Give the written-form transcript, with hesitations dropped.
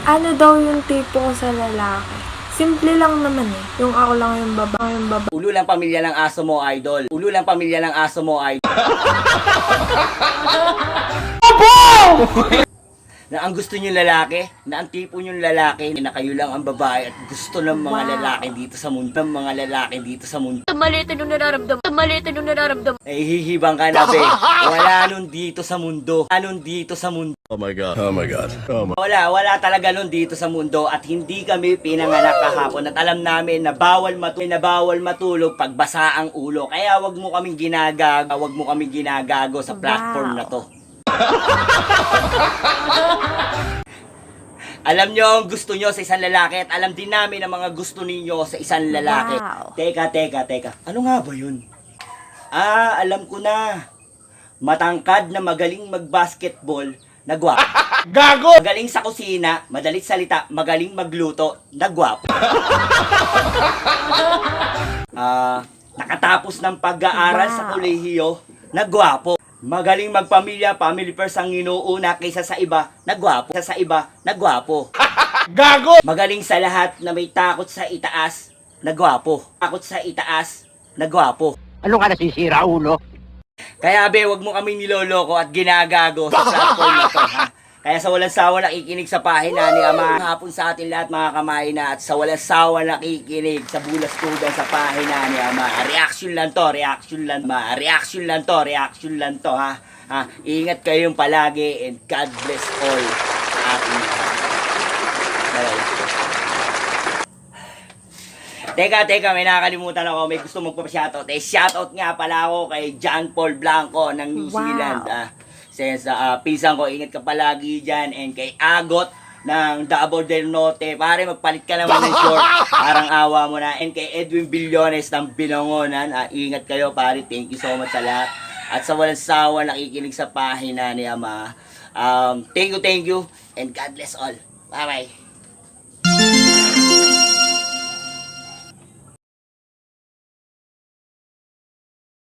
Ano daw yung tipo ko sa lalaki? Simple lang naman eh. Yung ako lang yung baba. Ulo lang pamilya ng aso mo, idol. Ulo lang pamilya ng aso mo, idol. Na ang gusto nyo lalaki, na ang tipo nyo lalaki, na kayo lang ang babae at gusto ng mga lalaki dito sa mundo, ng mga lalaki dito sa mundo. Malitan yung nararamdaman. Malitan yung nararamdaman. Hihibang ka na, be. Wala nun dito sa mundo. Wala nun dito sa mundo. Oh my God. Oh my God. Oh my... Wala talaga nun dito sa mundo at hindi kami pinanganak kahapon at alam namin na bawal matulog pag basa ang ulo. Kaya wag mo kaming ginagago sa platform na to. Alam nyo ang gusto nyo sa isang lalaki at alam din namin ang mga gusto ninyo sa isang lalaki. Wow. Teka. Ano nga ba yun? Alam ko na. Matangkad na magaling mag-basketball, nagwapo. Gago! Magaling sa kusina, madalit salita, magaling magluto, nagwapo. Nakatapos ng pag-aaral sa kolehiyo, nagwapo. Magaling magpamilya, family first ang inuuna kaysa sa iba, nagwapo. Nagwapo. Gago! Magaling sa lahat na may takot sa itaas, nagwapo. Takot sa itaas, nagwapo. Ano ka nasisira, ulo? Kaya be, wag mo kaming niloloko at ginagago sa platform na to, ha? Kaya sa walang sawa nakikinig sa pahina ni Ama, hapon sa atin lahat mga kamahina at sa walang sawa nakikinig sa bulastugan sa pahina ni Ama. Reaction lang to, reaction lang to, ha? Ingat kayong palagi and God bless all sa ating lahat. Teka, may nakakalimutan ako. May gusto magpa-shoutout. Shoutout nga pala ako kay John Paul Blanco ng New Zealand. Since pinsan ko, ingat ka palagi dyan. And kay Agot ng Davao del Norte. Pare, magpalit ka naman ng short. Parang awa mo na. And kay Edwin Billones ng Binangonan. Ingat kayo, pare. Thank you so much sa lahat. At sa walang sawa nakikinig sa pahina ni Ama. Thank you. And God bless all. Bye-bye.